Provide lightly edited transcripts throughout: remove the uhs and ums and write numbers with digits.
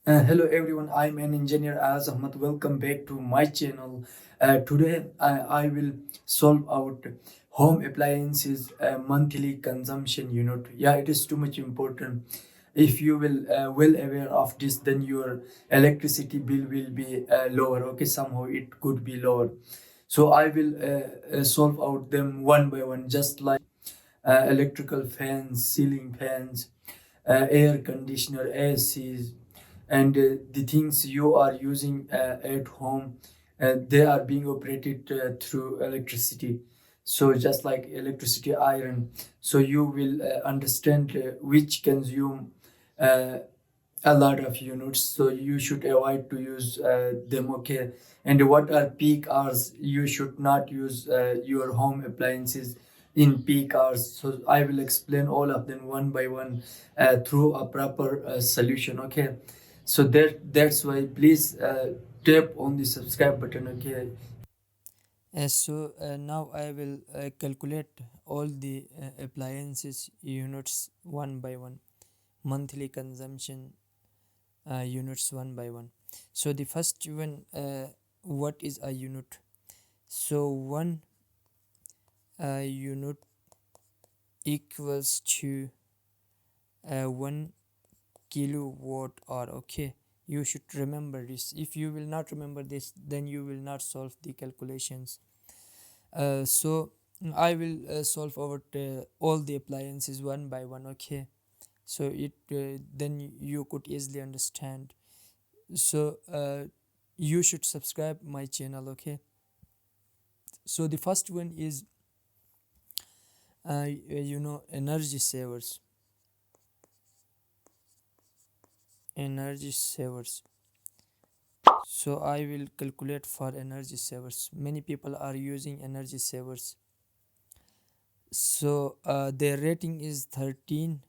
Hello everyone, I'm an engineer as Ahmad. Welcome back to my channel. Today I will solve out home appliances monthly consumption unit. Yeah, it is too much important. If you will well aware of this, then your electricity bill will be lower. Okay, somehow it could be lower. So I will solve out them one by one, just like electrical fans, ceiling fans, air conditioner, ACs, and the things you are using at home, they are being operated through electricity. So just like electricity iron, so you will understand which consume uh, a lot of units, so you should avoid to use them. Okay, and what are peak hours? You should not use your home appliances in peak hours. So I will explain all of them one by one through a proper solution. Okay, so that's why please tap on the subscribe button. Okay. Now I will calculate all the appliances units one by one, monthly consumption units one by one. So the first one, what is a unit? So one unit equals to 1 kilowatt hour. Okay, you should remember this. If you will not remember this, then you will not solve the calculations. So I will solve out all the appliances one by one. Okay, so it then you could easily understand. So you should subscribe my channel. Okay, so the first one is energy savers. Energy savers. So I will calculate for energy savers. Many people are using energy savers. So their rating is 13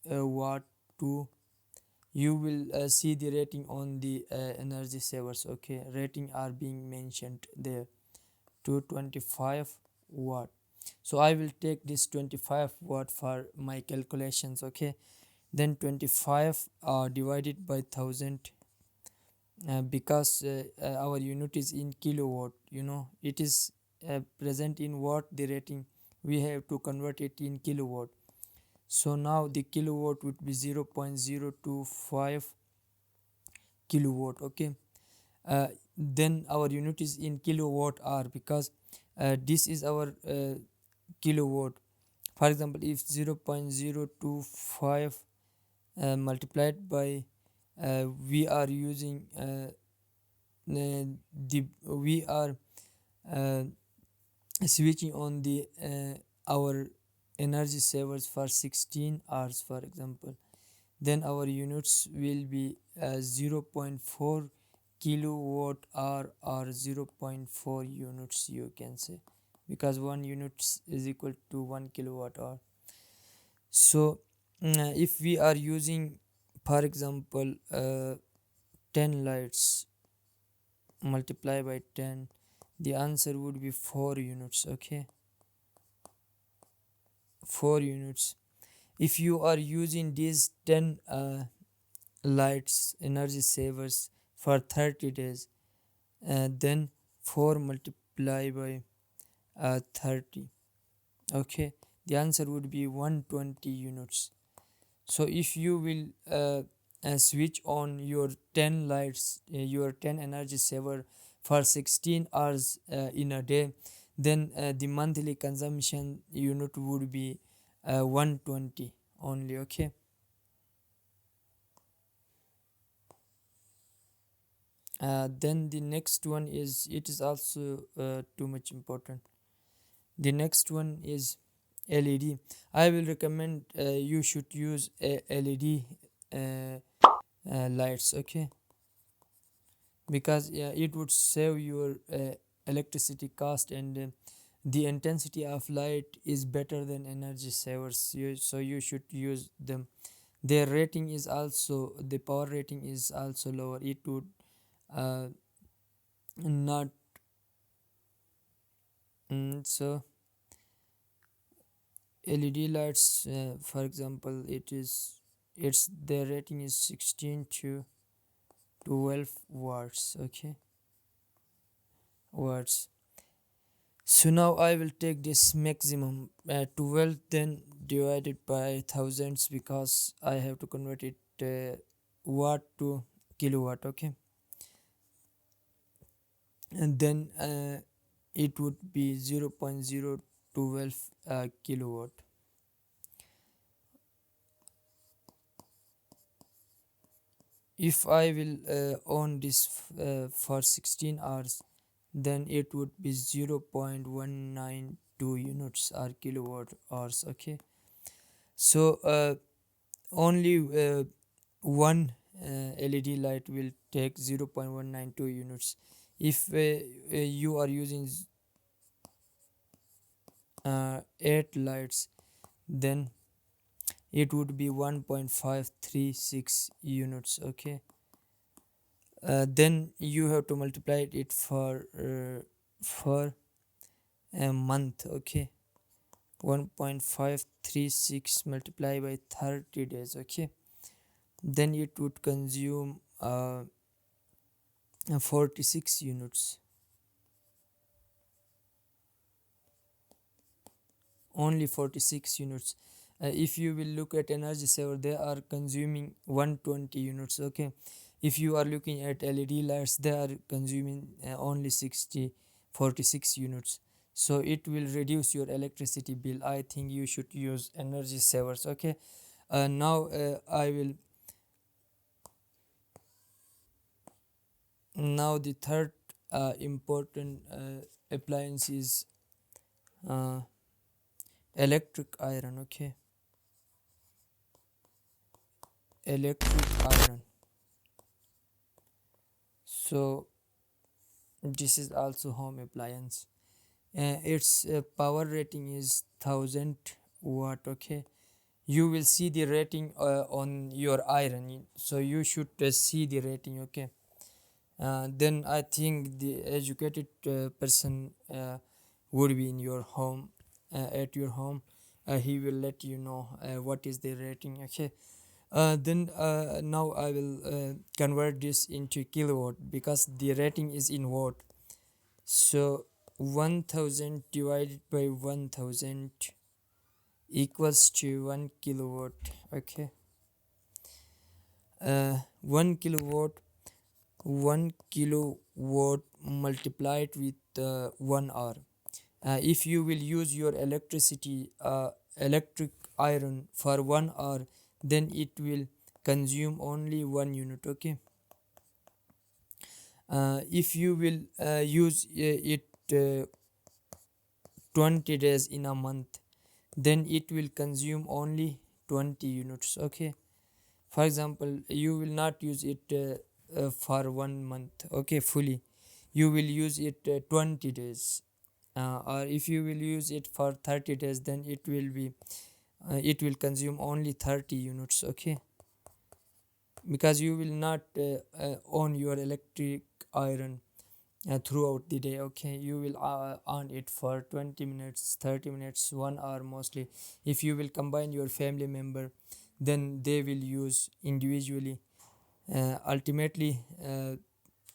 watt to. You will see the rating on the energy savers. Okay, rating are being mentioned there, 225 watt. So I will take this 25 watt for my calculations. Okay, then 25 divided by 1000, because our unit is in kilowatt. It is present in watt, the rating. We have to convert it in kilowatt. So now the kilowatt would be 0.025 kilowatt. Okay, then our unit is in kilowatt hour, because this is our kilowatt. For example, if 0.025 multiplied by, we are using the we are uh, switching on the our energy savers for 16 hours, for example, then our units will be 0.4 kilowatt hour, or zero point 0.4 units, you can say, because 1 unit is equal to 1 kilowatt hour. So if we are using, for example, 10 lights, multiply by 10, the answer would be 4 units. Okay, 4 units. If you are using these 10 lights, energy savers, for 30 days, then 4 multiply by 30. Okay, the answer would be 120 units. So if you will switch on your 10 lights, your 10 energy saver for 16 hours in a day, then the monthly consumption unit would be 120 only. Okay, then the next one is, it is also too much important. The next one is LED. I will recommend you should use LED lights. Okay, because it would save your electricity cost, and the intensity of light is better than energy savers. So you should use them. Their rating is also, the power rating is also lower. It would uh, not so LED lights, for example, it's their rating is 16 to 12 watts. Okay, watts. So now I will take this maximum 12, then divided by thousands, because I have to convert it watt to kilowatt. Okay, and then it would be 0.012 kilowatt. If I will on this for 16 hours, then it would be 0.192 units or kilowatt hours. Okay, so only one LED light will take 0.192 units. If you are using 8 lights, then it would be 1.536 units. Okay, then you have to multiply it for a month. Okay, 1.536 multiplied by 30 days. Okay, then it would consume 46 units. Only 46 units. If you will look at energy saver, they are consuming 120 units. Okay, if you are looking at LED lights, they are consuming only 46 units. So it will reduce your electricity bill. I think you should use energy savers. Okay, now I will now the third important appliance is uh, electric iron. Okay, electric iron. So this is also home appliance. Its power rating is 1000 watt. Okay, you will see the rating on your iron, so you should see the rating. Okay, then I think the educated person would be in your home, at your home. He will let you know what is the rating. Okay, then now I will convert this into kilowatt, because the rating is in watt. So 1000 divided by 1000 equals to 1 kilowatt. Okay, 1 kilowatt, 1 kilowatt multiplied with 1 hour. If you will use your electric iron for 1 hour, then it will consume only 1 unit. Okay, if you will use it 20 days in a month, then it will consume only 20 units. Okay, for example, you will not use it for 1 month. Okay, fully, you will use it 20 days, or if you will use it for 30 days, then it will consume only 30 units. Okay, because you will not own your electric iron throughout the day. Okay, you will on it for 20 minutes, 30 minutes, 1 hour mostly. If you will combine your family member, then they will use individually. Ultimately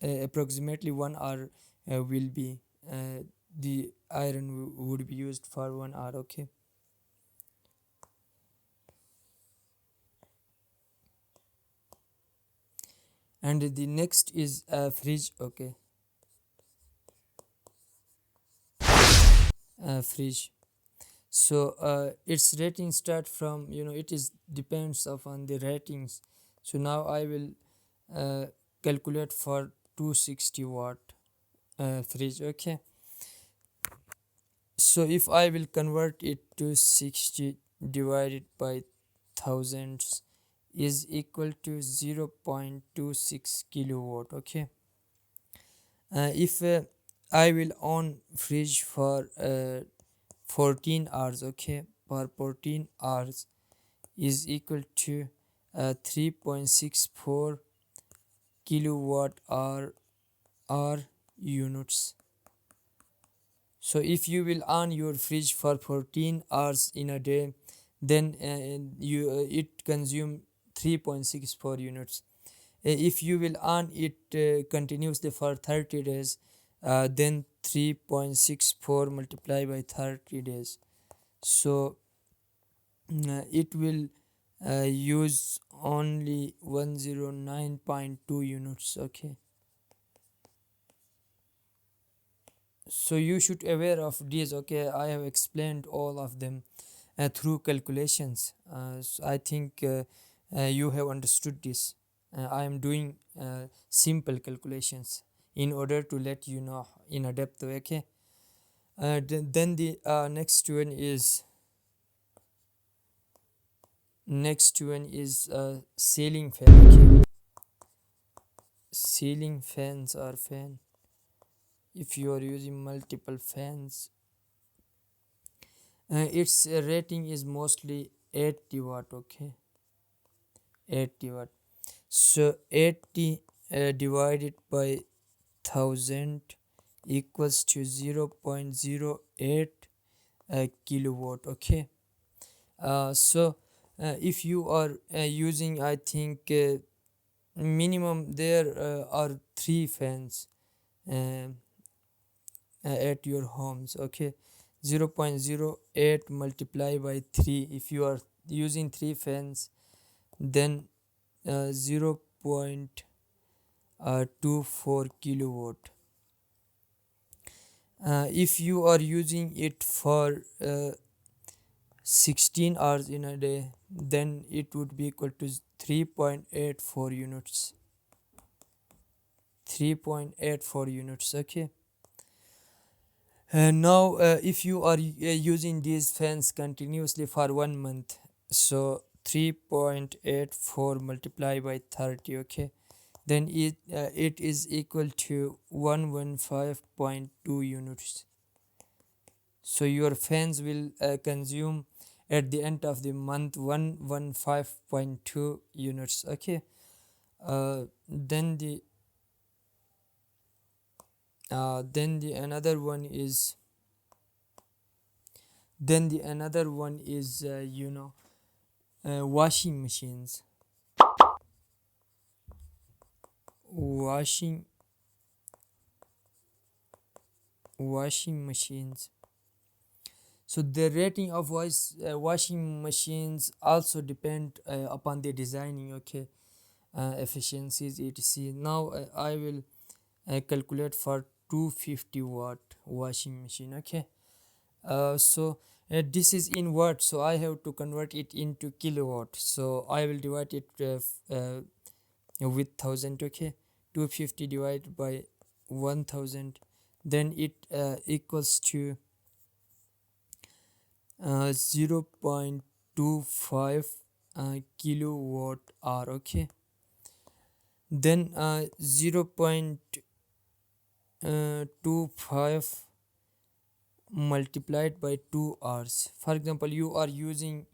approximately 1 hour will be the iron would be used for 1 hour. Okay, and the next is a fridge. Okay, fridge. So its rating start from, it is depends upon the ratings. So now I will calculate for 260 watt fridge. Okay, so if I will convert it to 60 divided by thousands is equal to 0.26 kilowatt. Okay, if I will on fridge for 14 hours. Okay, for 14 hours is equal to 3.64 kilowatt hour units. So if you will on your fridge for 14 hours in a day, then it consume 3.64 units. if you will on it continuously for 30 days, then 3.64 multiplied by 30 days, so it will use only 109.2 units. Okay, so you should aware of these. Okay, I have explained all of them through calculations. So I think you have understood this. I am doing simple calculations in order to let you know in a depth way. Okay, then the next one is ceiling fan. Okay, ceiling fans or fan, if you are using multiple fans, its rating is mostly 80 watt. Okay, 80 watt. So 80 divided by 1000 equals to 0.08 kilowatt. Okay, so if you are using, I think minimum there are three fans uh, at your homes. Okay, 0.08 multiply by 3, if you are using three fans, then 0.24 kilowatt. If you are using it for 16 hours in a day, then it would be equal to 3.84 units. 3.84 units. Okay, now if you are using these fans continuously for 1 month, so 3.84 multiplied by 30. Okay, then it is equal to 115.2 units. So your fans will consume at the end of the month 115.2 units. Okay, then the another one is washing machines. Washing machines. So the rating of washing machines also depend upon the designing. Okay, efficiencies etc. Now I will calculate for 250 watt washing machine. Okay, so this is in watt, so I have to convert it into kilowatt, so I will divide it with 1000. Okay, 250 divided by 1000, then it equals to 0.25 kilowatt hour. Okay, then 0.25 multiplied by 2 hours. For example, you are using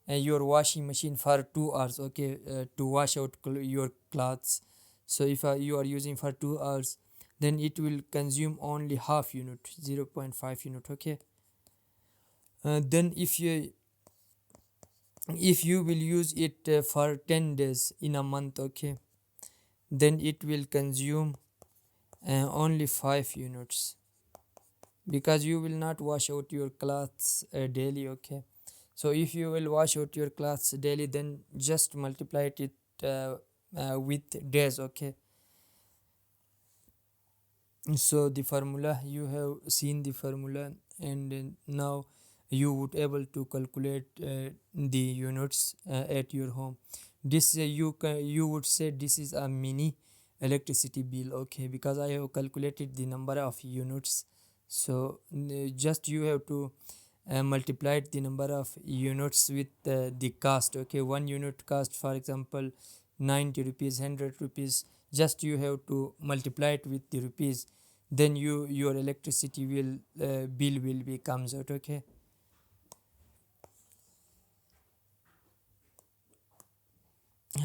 your washing machine for 2 hours. Okay, to wash out your clothes. So if you are using for 2 hours, then it will consume only half unit, 0.5 unit. Okay, then if you will use it for 10 days in a month. Okay, then it will consume only 5 units, because you will not wash out your clothes daily. Okay, so if you will wash out your clothes daily, then just multiply it with days. Okay, so the formula, you have seen the formula, and now you would able to calculate the units at your home. This you would say this is a mini electricity bill. Okay, because I have calculated the number of units, so just you have to multiply the number of units with the cost. Okay, one unit cost, for example, 90 rupees, 100 rupees, just you have to multiply it with the rupees, then your electricity bill will be comes out. Okay,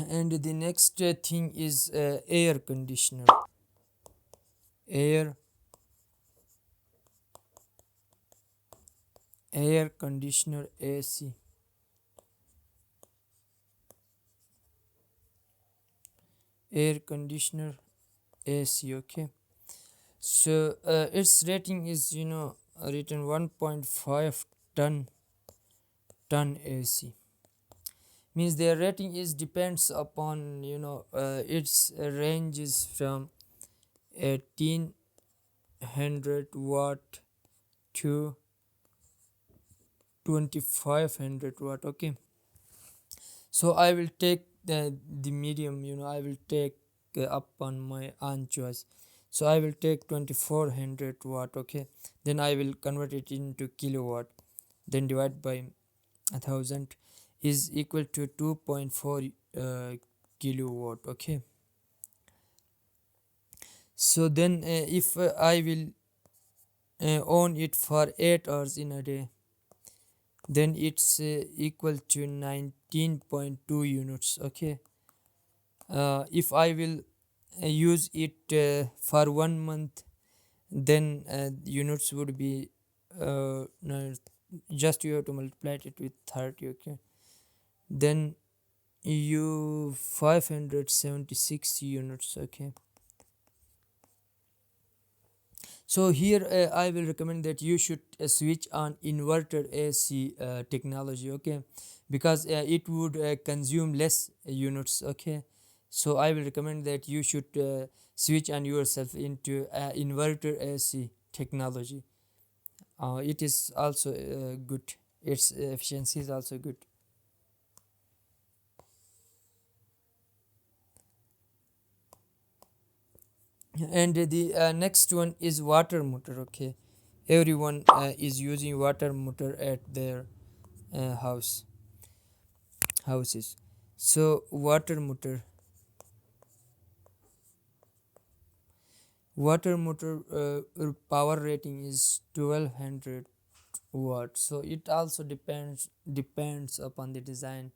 and the next thing is air conditioner. Air air conditioner, AC. air conditioner, AC. Okay, so its rating is written 1.5 ton AC. Means their rating is depends upon its ranges from 1800 watt to 2500 watt. Okay, so I will take the medium. I will take up on my own choice. So I will take 2400 watt. Okay, then I will convert it into kilowatt, then divide by 1000 is equal to 2.4 kilowatt. Okay, so then if I will own it for 8 hours in a day, then it's equal to 19.2 units. Okay, if I will use it for 1 month, then units would be no, just you have to multiply it with 30. Okay, then you 576 units. Okay, so here I will recommend that you should switch on inverter AC technology. Okay, because it would consume less units. Okay, so I will recommend that you should switch on yourself into inverter AC technology. It is also good, its efficiency is also good. And the next one is water motor. Okay, everyone is using water motor at their houses. So water motor power rating is 1200 watt. So it also depends upon the design.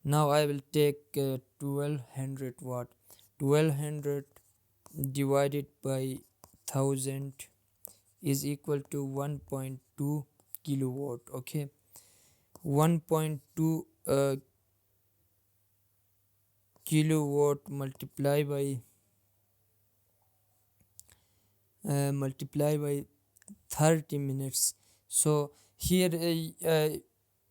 Now I will take 1200 watt. 1200 divided by 1000 is equal to 1.2 kilowatt. Okay, 1.2 kilowatt multiply by 30 minutes. So here the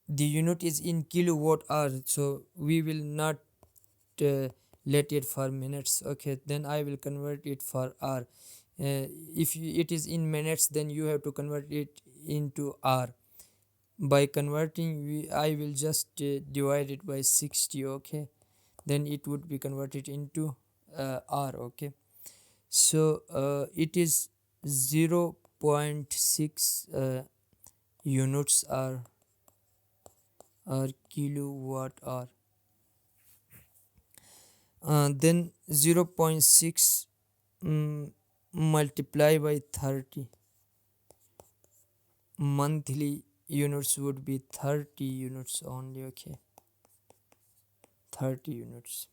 unit is in kilowatt hour, so we will not uh, let it for minutes. Okay, then I will convert it for hour. If it is in minutes, then you have to convert it into hour. By converting, I will just divide it by 60. Okay, then it would be converted into hour. Okay, so it is 0.6 units are kilowatt hour. Then 0.6 multiply by 30, monthly units would be 30 units only. Okay, 30 units.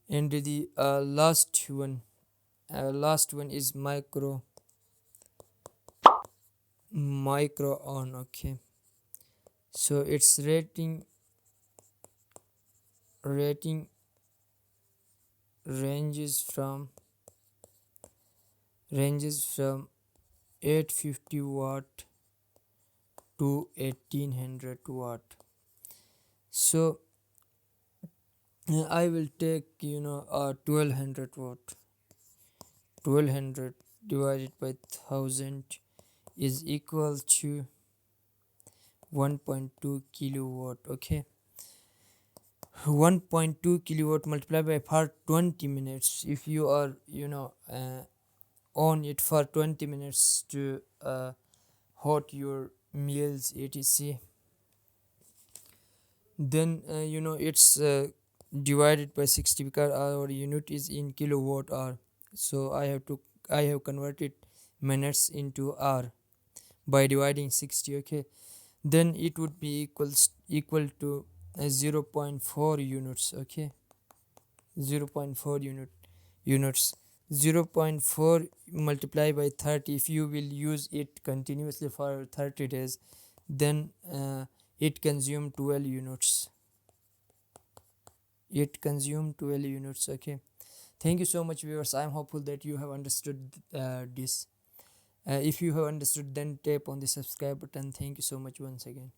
And the last one is micro on. Okay, so its rating ranges from 850 watt to 1800 watt. So I will take 1200 watt. 1200 divided by 1000 is equal to 1.2 kilowatt. Okay, 1.2 kilowatt multiplied by for 20 minutes. If you are on it for 20 minutes to hot your meals, etc., then it's divided by 60 because our unit is in kilowatt hour. So I have converted minutes into hour by dividing 60. Okay, then it would be equal to 0.4 units. Okay, 0.4 units. 0.4 multiplied by 30, if you will use it continuously for 30 days, then it consume 12 units. it consume 12 units. Okay, thank you so much viewers. I'm hopeful that you have understood this. If you have understood, then tap on the subscribe button. Thank you so much once again.